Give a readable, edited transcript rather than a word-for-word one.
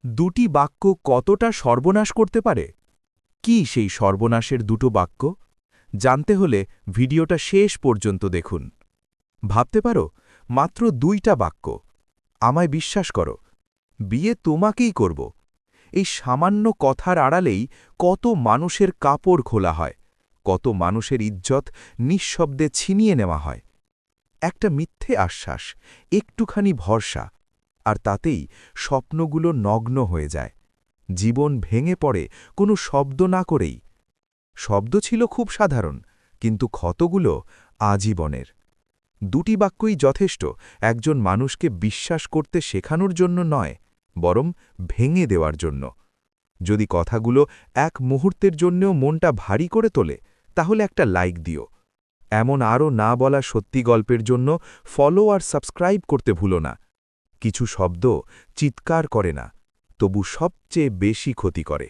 দুটি বাক্য কতটা সর্বনাশ করতে পারে? কি সেই সর্বনাশের দুটো বাক্য? জানতে হলে ভিডিওটা শেষ পর্যন্ত দেখুন। ভাবতে পারো, মাত্র 2টা বাক্য। আমায় বিশ্বাস করো, বিয়ে তোমাকেই করব। এই সামান্য কথার আড়ালেই কত মানুষের কাপড় খোলা হয়, কত মানুষের ইজ্জত নিঃশব্দে ছিনিয়ে নেওয়া হয়। একটা মিথ্যে আশ্বাস, একটুখানি ভরসা, আর তাতেই স্বপ্নগুলো নগ্ন হয়ে যায়। জীবন ভেঙে পড়ে কোনো শব্দ না করেই। শব্দ ছিল খুব সাধারণ, কিন্তু ক্ষতগুলো আজীবনের। 2টি বাক্যই যথেষ্ট একজন মানুষকে বিশ্বাস করতে শেখানোর জন্য নয়, বরং ভেঙে দেওয়ার জন্য। যদি কথাগুলো এক মুহূর্তের জন্যও মনটা ভারী করে তোলে, তাহলে একটা লাইক দিও। এমন আরও না বলা সত্যি গল্পের জন্য ফলো আর সাবস্ক্রাইব করতে ভুলো না। কিছু শব্দ চিৎকার করে না, তবু সবচেয়ে বেশি ক্ষতি করে।